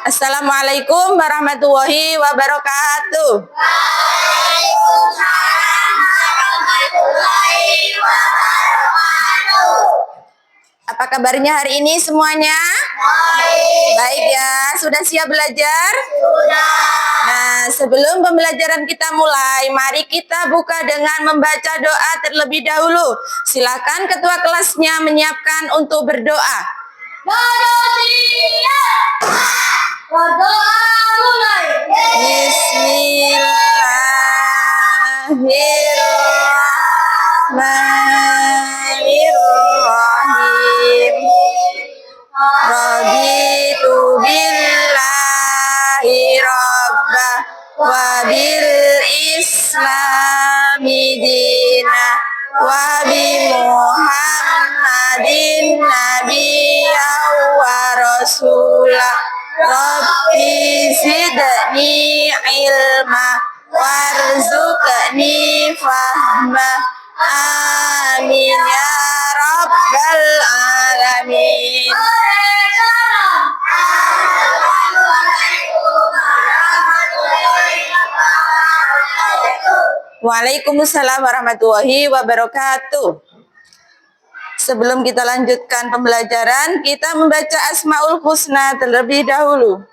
Assalamualaikum warahmatullahi wabarakatuh. Waalaikumsalam warahmatullahi wabarakatuh. Apa kabarnya hari ini semuanya? Baik ya, sudah siap belajar? Sudah. Nah, sebelum pembelajaran kita mulai, mari kita buka dengan membaca doa terlebih dahulu. Silakan ketua kelasnya menyiapkan untuk berdoa. Berdoa mulai. Bismillahirrahmanirrahim. Raditu billahi rabba wa bil islami dina wa bi Muhammadin nabiyya wa rasulah. Rabbi zidni ilma warzuqni fahma. Amin ya rabbal alamin. Waalaikumsalam warahmatullahi wabarakatuh. Sebelum kita lanjutkan pembelajaran, kita membaca Asmaul Husna terlebih dahulu.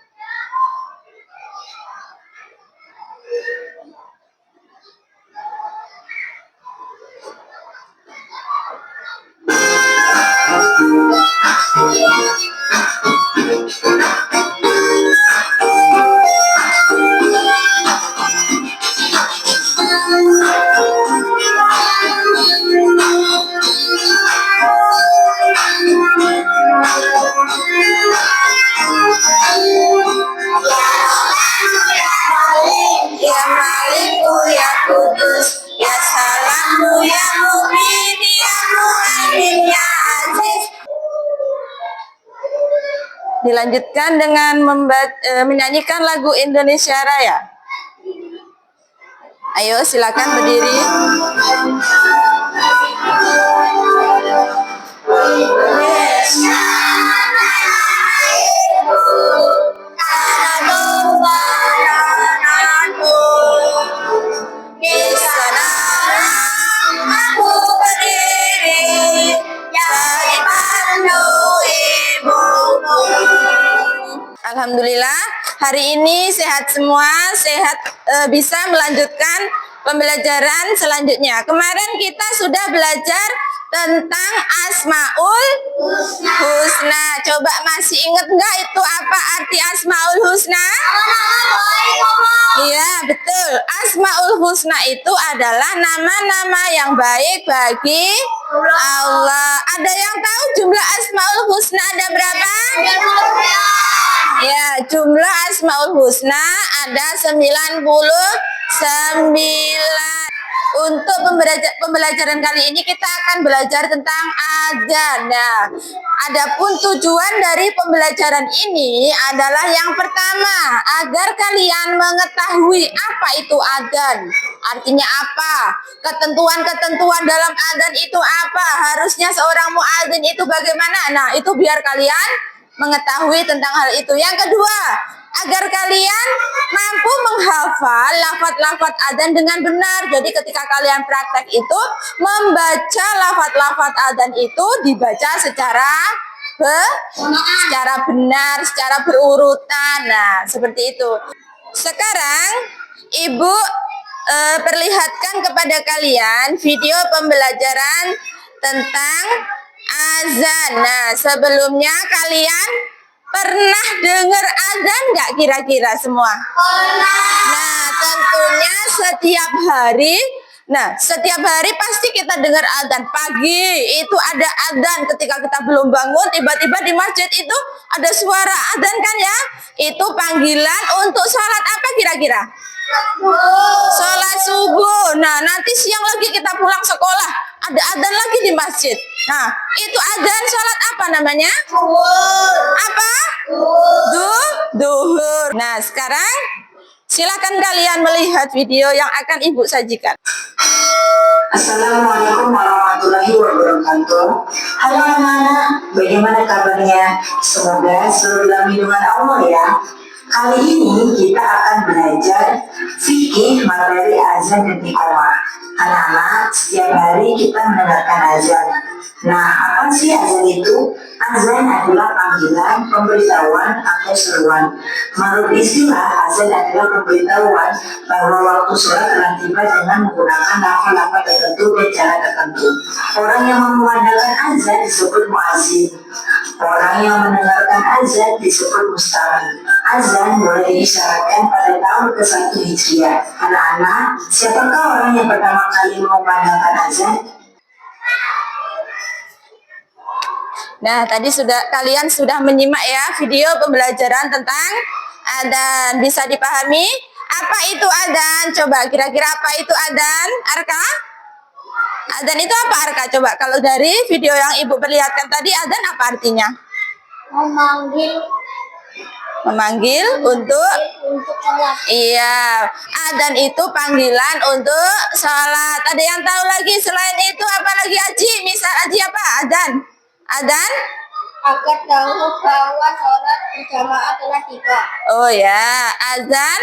Ya Maliku ya Kudus ya Salamu ya Mu'min ya Mu'min ya Aziz. Dilanjutkan dengan menyanyikan lagu Indonesia Raya. Ayo silakan berdiri. Alhamdulillah, hari ini sehat semua, sehat bisa melanjutkan pembelajaran selanjutnya. Kemarin kita sudah belajar tentang Asmaul Husna. Coba masih ingat nggak itu apa arti Asmaul Husna? Iya, betul. Asmaul Husna itu adalah nama-nama yang baik bagi Allah. Ada yang tahu jumlah Asmaul Husna ada berapa? Ya, jumlah Asmaul Husna ada 99. Untuk pembelajaran kali ini kita akan belajar tentang adzan. Nah, adapun tujuan dari pembelajaran ini adalah yang pertama, agar kalian mengetahui apa itu adzan. Artinya apa? Ketentuan-ketentuan dalam adzan itu apa? Harusnya seorang muadzin itu bagaimana? Nah, itu biar kalian mengetahui tentang hal itu. Yang kedua, agar kalian mampu menghafal lafaz-lafaz adzan dengan benar. Jadi ketika kalian praktek itu, membaca lafaz-lafaz adzan itu dibaca secara benar, secara berurutan. Nah, seperti itu. Sekarang Ibu perlihatkan kepada kalian video pembelajaran tentang azan. Nah, sebelumnya kalian pernah dengar azan nggak kira-kira semua? Nah, tentunya setiap hari. Nah, setiap hari pasti kita dengar azan. Pagi itu ada azan, ketika kita belum bangun, tiba-tiba di masjid itu ada suara azan kan ya? Itu panggilan untuk sholat apa kira-kira? Sholat subuh. Nah, nanti siang lagi kita pulang sekolah, ada azan lagi di masjid. Nah, itu azan sholat apa namanya? Apa? Duhur. Nah, sekarang silakan kalian melihat video yang akan Ibu sajikan. Assalamualaikum warahmatullahi wabarakatuh. Halo anak-anak, bagaimana kabarnya? Semoga selalu dalam lindungan Allah ya. Kali ini kita akan belajar fikih materi azan dan iqamah. Anak-anak, setiap hari kita mendengarkan azan. Nah, apa sih azan itu? Azan adalah panggilan, pemberitahuan, atau seruan. Menurut istilah, azan adalah pemberitahuan bahwa waktu sholat telah tiba dengan menggunakan lafaz-lafaz tertentu dan cara tertentu. Orang yang memandangkan azan disebut muazzin. Orang yang mendengarkan azan disebut mustami. Azan boleh diisyaratkan pada tahun ke-1 Hijriah. Anak-anak, siapakah orang yang pertama kali mengumandangkan azan? Nah, tadi kalian sudah menyimak ya video pembelajaran tentang adzan. Bisa dipahami? Apa itu adzan? Coba kira-kira apa itu adzan? Arka? Adzan itu apa Arka? Coba kalau dari video yang Ibu perlihatkan tadi, adzan apa artinya? Memanggil untuk sholat. Iya, adzan itu panggilan untuk sholat. Ada yang tahu lagi selain itu apa lagi Aji? Misal Aji apa? Adzan? Agar tahu bahwa sholat berjamaah telah tiba. Oh ya, adzan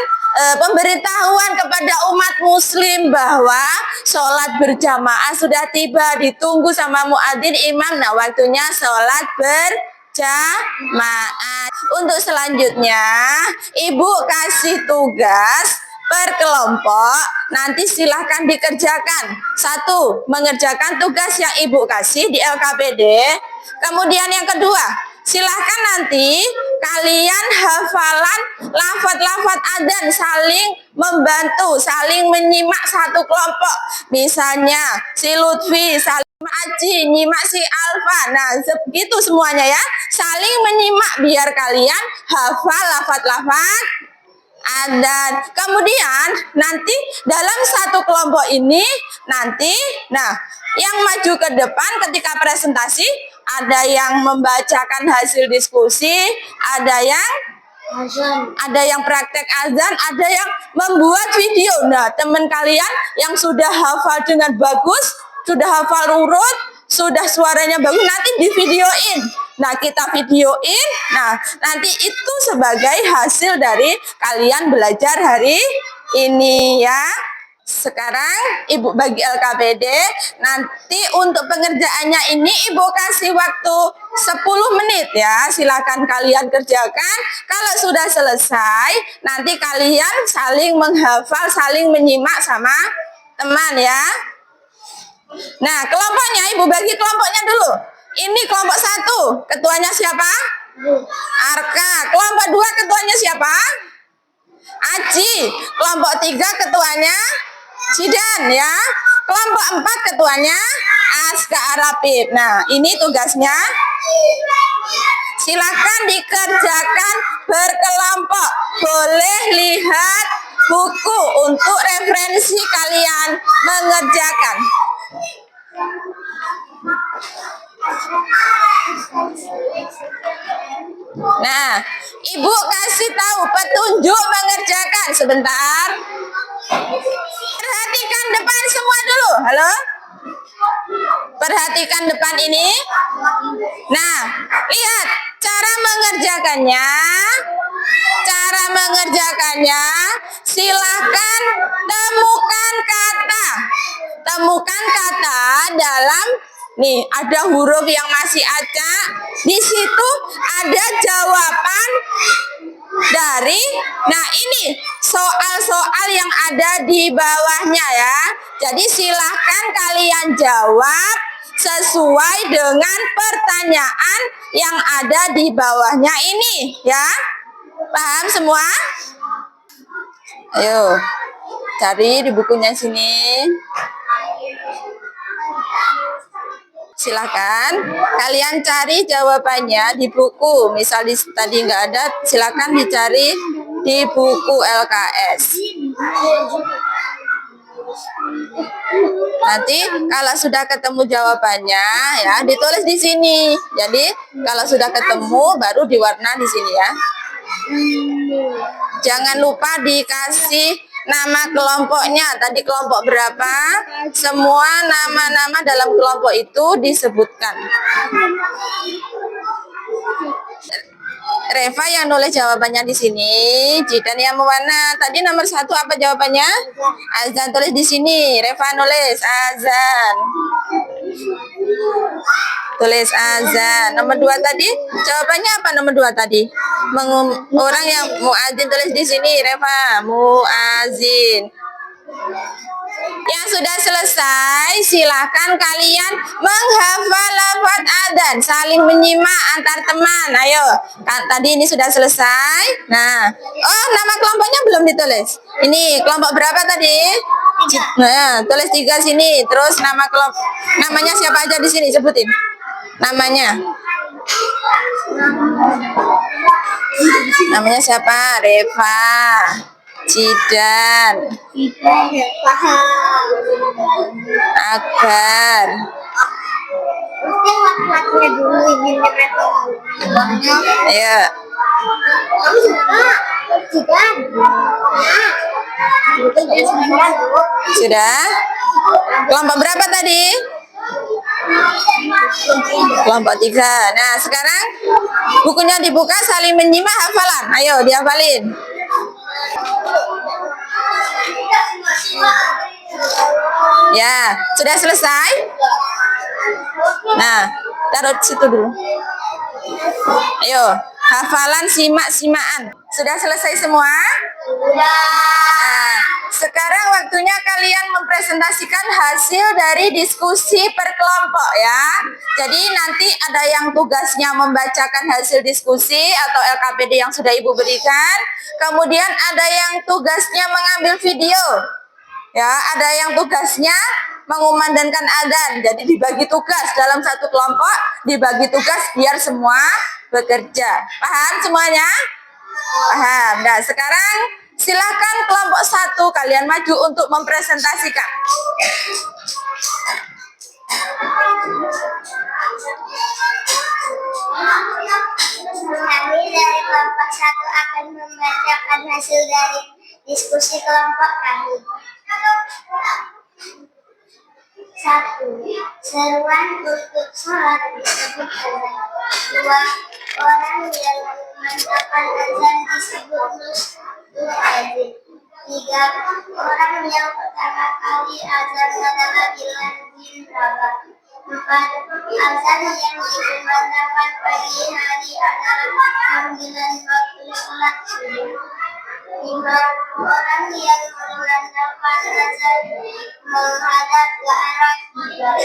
pemberitahuan kepada umat muslim bahwa sholat berjamaah sudah tiba, ditunggu sama muadzin imam. Nah, waktunya sholat berjamaah. Untuk selanjutnya, Ibu kasih tugas per kelompok, nanti silahkan dikerjakan. 1. Mengerjakan tugas yang Ibu kasih di LKPD. Kemudian yang kedua, silahkan nanti kalian hafalan lafaz-lafaz adzan, saling membantu, saling menyimak satu kelompok. Misalnya si Lutfi, saling Aji, nyimak si Alfa. Nah, begitu semuanya ya. Saling menyimak biar kalian hafal lafaz-lafaz adzan. Kemudian nanti dalam satu kelompok ini nanti, nah, yang maju ke depan ketika presentasi ada yang membacakan hasil diskusi, ada yang praktek azan, ada yang membuat video. Nah, teman kalian yang sudah hafal dengan bagus, sudah hafal urut, sudah suaranya bagus, nanti di videoin. Nah, kita videoin. Nah, nanti itu sebagai hasil dari kalian belajar hari ini ya. Sekarang Ibu bagi LKPD, nanti untuk pengerjaannya ini Ibu kasih waktu 10 menit ya. Silakan kalian kerjakan. Kalau sudah selesai, nanti kalian saling menghafal, saling menyimak sama teman ya. Nah, kelompoknya Ibu bagi kelompoknya dulu. Ini kelompok 1, ketuanya siapa? Arka. Kelompok 2 ketuanya siapa? Aji. Kelompok 3 ketuanya Cidan ya. Kelompok 4 ketuanya Aska Arapib. Nah, ini tugasnya. Silakan dikerjakan berkelompok. Boleh lihat buku untuk referensi kalian mengerjakan. Nah, Ibu kasih tahu petunjuk mengerjakan sebentar. Perhatikan depan semua dulu. Halo? Perhatikan depan ini. Nah, lihat cara mengerjakannya. Cara mengerjakannya, silahkan temukan kata. Temukan kata dalam, nih ada huruf yang masih acak. Di situ ada jawaban dari, nah ini soal-soal yang ada di bawahnya ya. Jadi silahkan kalian jawab sesuai dengan pertanyaan yang ada di bawahnya ini ya. Paham semua? Ayo cari di bukunya sini. Silakan kalian cari jawabannya di buku. Misal tadi nggak ada, silakan dicari di buku LKS. Nanti kalau sudah ketemu jawabannya ya ditulis di sini. Jadi kalau sudah ketemu baru diwarna di sini ya. Jangan lupa dikasih nama kelompoknya. Tadi kelompok berapa? Semua nama-nama dalam kelompok itu disebutkan. Reva yang nulis jawabannya di sini. Jidan yang mana? Tadi nomor 1 apa jawabannya? Azan, tulis di sini. Reva nulis azan. Tulis azan. Nomor 2 tadi jawabannya apa? Nomor 2 tadi orang yang muazin, tulis di sini. Reva muazin. Yang sudah selesai, silakan kalian menghafal lafaz adzan, saling menyimak antar teman. Ayo, tadi ini sudah selesai. Nah, oh, nama kelompoknya belum ditulis. Ini kelompok berapa tadi? Nah, tulis 3 sini. Terus nama kelompok, namanya siapa aja di sini, sebutin namanya. Namanya siapa? Reva, Jidan, Akbar. Ayo. Sudah? Kelompok berapa tadi? Kelompok 3. Nah, sekarang bukunya dibuka, saling menyimak hafalan. Ayo, dihafalin. Ya, sudah selesai? Nah, taruh situ dulu. Ayo, hafalan simak-simaan. Sudah selesai semua? Nah, sekarang waktunya kalian mempresentasikan hasil dari diskusi per kelompok ya. Jadi nanti ada yang tugasnya membacakan hasil diskusi atau LKPD yang sudah Ibu berikan. Kemudian ada yang tugasnya mengambil video. Ya, ada yang tugasnya mengumandangkan adzan. Jadi dibagi tugas dalam satu kelompok, dibagi tugas biar semua bekerja. Paham semuanya? Paham. Nah, sekarang silakan kelompok 1 kalian maju untuk mempresentasikan. Kami dari kelompok 1 akan membacakan hasil dari diskusi kelompok kami. 1. Seruan untuk sholat disebut azan. 2. Orang yang memantapkan azan disebut muadzin. 3. Orang yang pertama kali azan adalah Bilal bin Rabah. 4. Azan yang dikumandangkan pagi hari adalah panggilan waktu sholat subuh. 5. Orang yang mengandalkan azan menghadap ke arah kiblat.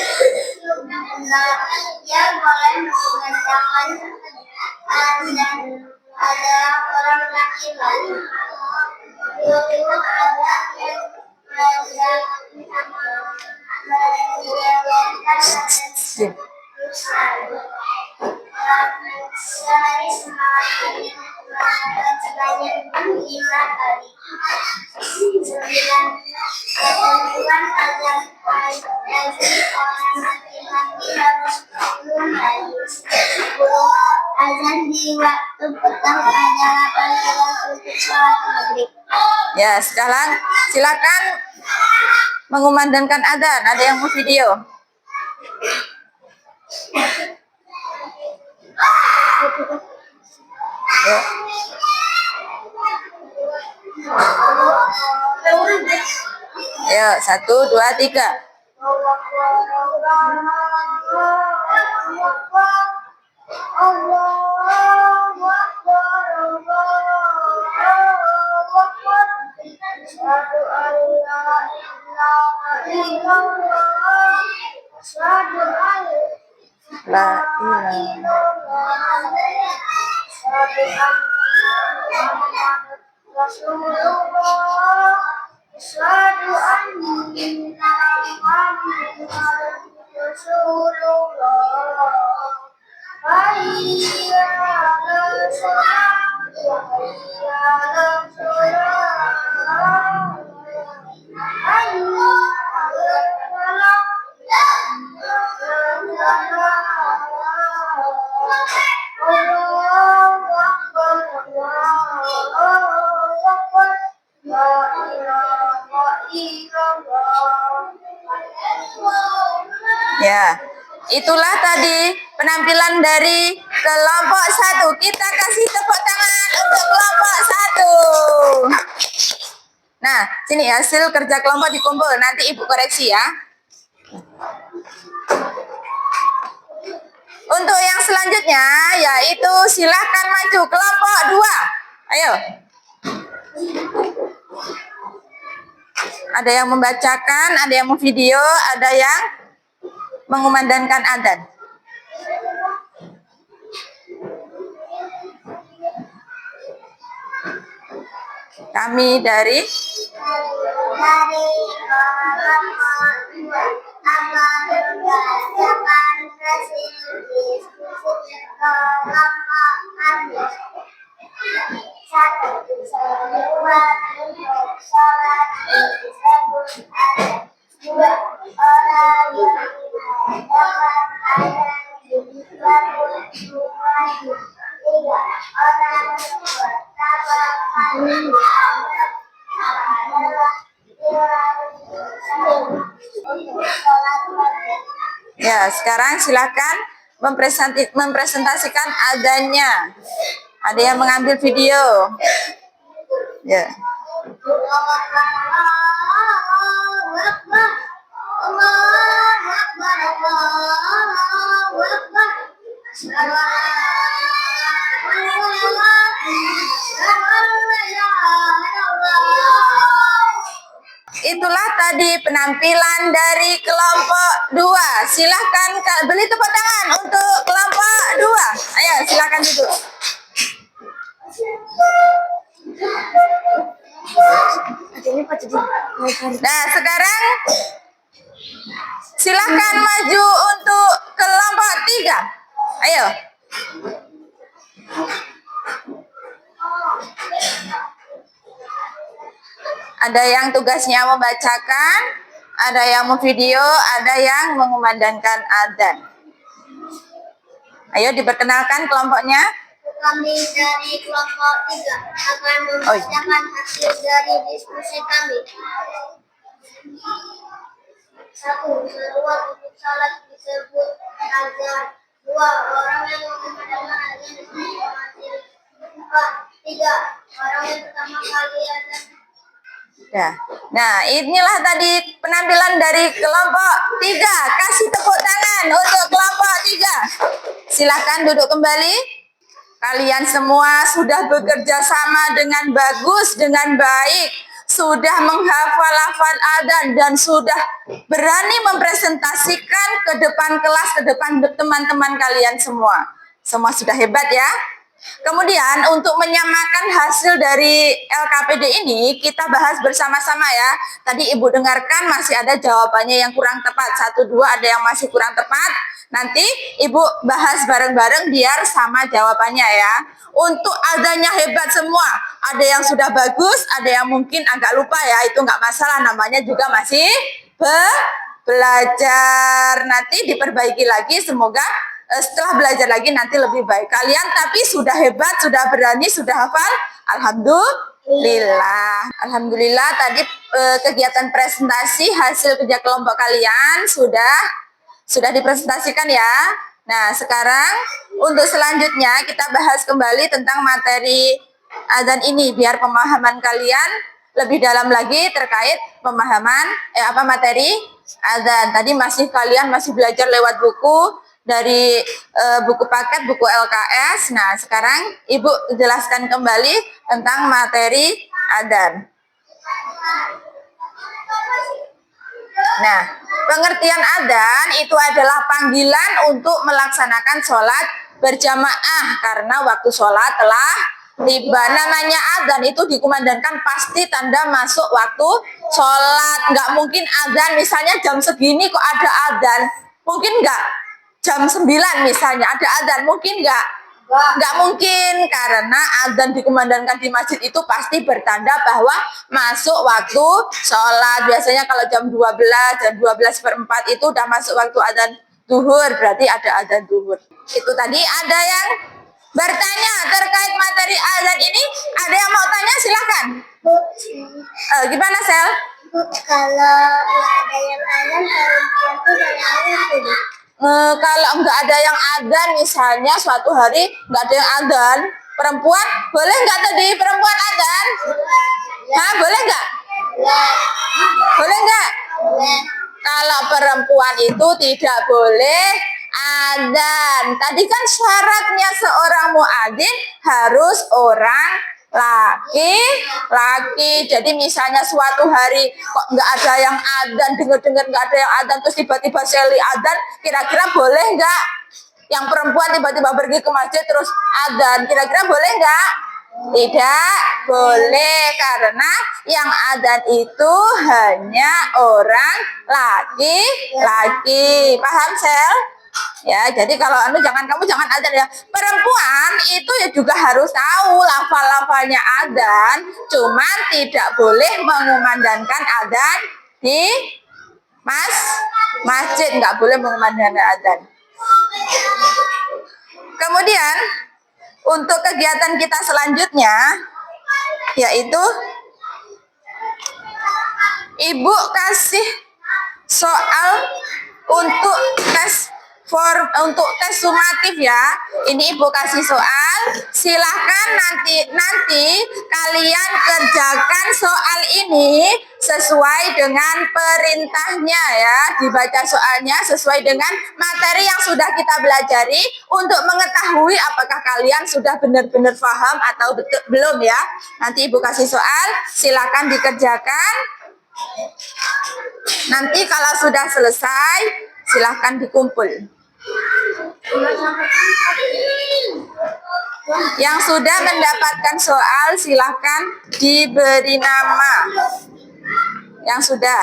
6. Yang boleh mengandalkan azan adalah orang laki-laki. 20. Azan yang menyelenggarakan azan sehari semalam sebanyak 5 kali. 9. Ketentuan azan bagi orang laki-laki harus 10 kali. 10. Azan di waktu petang adalah panggilan untuk sholat maghrib. Ya, sekarang silakan mengumandangkan adzan. Ada yang mau video? Ayo, 1, 2, 3. La Ya, itulah tadi penampilan dari kelompok 1. Kita kasih tepuk Sini hasil kerja kelompok dikumpul, nanti Ibu koreksi ya. Untuk yang selanjutnya yaitu silahkan maju kelompok 2. Ayo. Ada yang membacakan, ada yang memvideo, ada yang mengumandangkan adzan. Kami dari kelompok 2 akan membacakan hasil diskusi kelompok kami. 1. Seruan untuk sholat disebut adzan. 2. Orang yang mendengarkan adzan disebut muadzin. 3. Orang yang pertama kali adalah ya, sekarang silakan mempresentasikan adzannya. Ada yang mengambil video. Ya. Itulah tadi penampilan dari kelompok 2. Silahkan beri tepuk tangan untuk kelompok 2. Ayo silahkan duduk. Nah sekarang silahkan maju untuk kelompok 3. Ayo. Ada yang tugasnya membacakan, ada yang memvideo, ada yang mengumandangkan adzan. Ayo diperkenalkan kelompoknya. Kami dari kelompok 3 akan membacakan hasil dari diskusi kami. 1. Seruan untuk sholat disebut adzan. 2. Orang yang mengumandangkan adzan disebut muadzin. 3. Orang yang pertama kali adzan. Ya. Nah, inilah tadi penampilan dari kelompok 3. Kasih tepuk tangan untuk kelompok 3. Silakan duduk kembali. Kalian semua sudah bekerja sama dengan bagus, dengan baik. Sudah menghafal-hafal adzan dan sudah berani mempresentasikan ke depan kelas, ke depan teman-teman kalian semua. Semua sudah hebat ya. Kemudian untuk menyamakan hasil dari LKPD ini kita bahas bersama-sama ya. Tadi Ibu dengarkan masih ada jawabannya yang kurang tepat. 1, 2 ada yang masih kurang tepat. Nanti Ibu bahas bareng-bareng biar sama jawabannya ya. Untuk adzannya hebat semua. Ada yang sudah bagus, ada yang mungkin agak lupa ya. Itu nggak masalah, namanya juga masih belajar. Nanti diperbaiki lagi, semoga setelah belajar lagi nanti lebih baik. Kalian tapi sudah hebat, sudah berani, sudah hafal. Alhamdulillah. Alhamdulillah tadi kegiatan presentasi hasil kerja kelompok kalian sudah dipresentasikan ya. Nah, sekarang untuk selanjutnya kita bahas kembali tentang materi adzan ini biar pemahaman kalian lebih dalam lagi terkait pemahaman materi adzan. Tadi kalian masih belajar lewat buku dari buku paket, buku LKS. Nah, sekarang Ibu jelaskan kembali tentang materi adzan. Nah, pengertian adzan itu adalah panggilan untuk melaksanakan sholat berjamaah karena waktu sholat telah tiba. Namanya adzan itu dikumandangkan pasti tanda masuk waktu sholat. Nggak mungkin adzan misalnya jam segini kok ada adzan. Mungkin nggak? Jam 9 misalnya ada adzan, mungkin nggak mungkin, karena adzan dikumandangkan di masjid itu pasti bertanda bahwa masuk waktu sholat. Biasanya kalau jam 12, jam 12:04 itu udah masuk waktu adzan zuhur, berarti ada adzan zuhur. Itu tadi. Ada yang bertanya terkait materi adzan ini? Ada yang mau tanya? Silahkan. Gimana Sel? Kalau ada yang adzan, perempuan itu dari awal. Kalau nggak ada yang adzan, misalnya suatu hari nggak ada yang adzan, perempuan boleh nggak tadi perempuan adzan? Hah, boleh nggak? Boleh nggak? Kalau perempuan itu tidak boleh adzan. Tadi kan syaratnya seorang muadzin harus orang laki-laki. Jadi misalnya suatu hari kok nggak ada yang adzan, dengar-dengar nggak ada yang adzan, terus tiba-tiba Shelly adzan, kira-kira boleh nggak? Yang perempuan tiba-tiba pergi ke masjid terus adzan, kira-kira boleh nggak? Tidak boleh, karena yang adzan itu hanya orang laki-laki. Paham, Sel? Ya, jadi kalau kamu jangan adzan ya. Perempuan itu ya juga harus tahu lafal-lafalnya adzan, cuman tidak boleh mengumandangkan adzan di masjid, nggak boleh mengumandangkan adzan. Kemudian untuk kegiatan kita selanjutnya yaitu Ibu kasih soal untuk tes sumatif ya. Ini Ibu kasih soal. Silahkan nanti kalian kerjakan soal ini sesuai dengan perintahnya ya. Dibaca soalnya sesuai dengan materi yang sudah kita pelajari untuk mengetahui apakah kalian sudah benar-benar paham atau belum ya. Nanti Ibu kasih soal, silahkan dikerjakan. Nanti kalau sudah selesai, silahkan dikumpul. Yang sudah mendapatkan soal silahkan diberi nama. Yang sudah.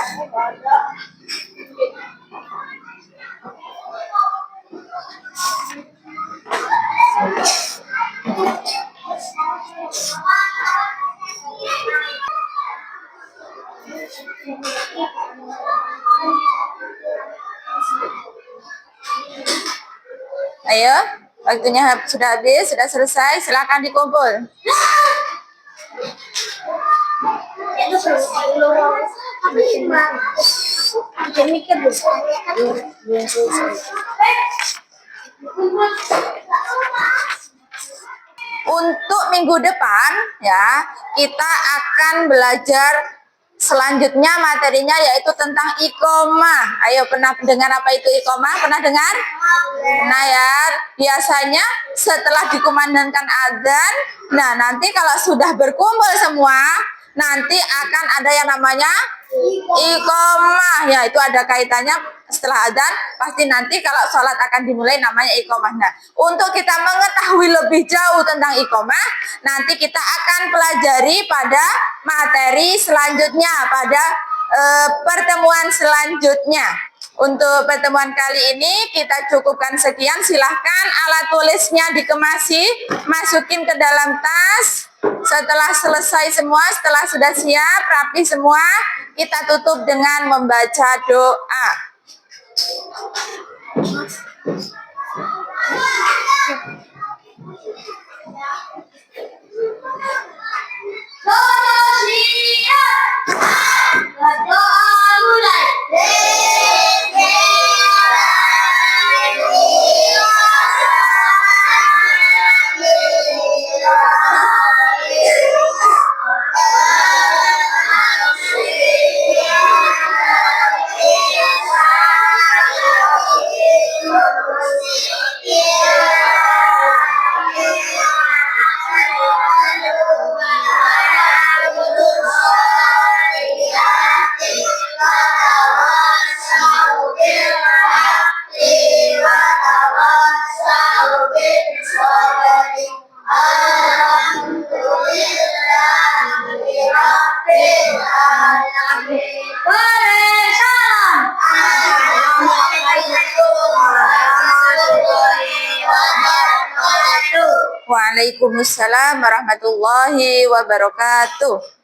Ayo, waktunya sudah habis, sudah selesai, silakan dikumpul. Untuk minggu depan ya, kita akan belajar selanjutnya materinya yaitu tentang iqomah. Ayo, pernah dengar apa itu iqomah? Pernah dengar? Nah ya, biasanya setelah dikumandangkan adzan, nah nanti kalau sudah berkumpul semua, nanti akan ada yang namanya iqomah. Ya, itu ada kaitannya setelah adzan, pasti nanti kalau sholat akan dimulai namanya iqomah. Nah, untuk kita mengetahui lebih jauh tentang iqomah, nanti kita akan pelajari pada materi selanjutnya, pada pertemuan selanjutnya. Untuk pertemuan kali ini kita cukupkan sekian. Silahkan alat tulisnya dikemasi, masukin ke dalam tas. Setelah selesai semua, setelah sudah siap, rapi semua, kita tutup dengan membaca doa. Berdoa mulai. Waalaikumsalam warahmatullahi wabarakatuh.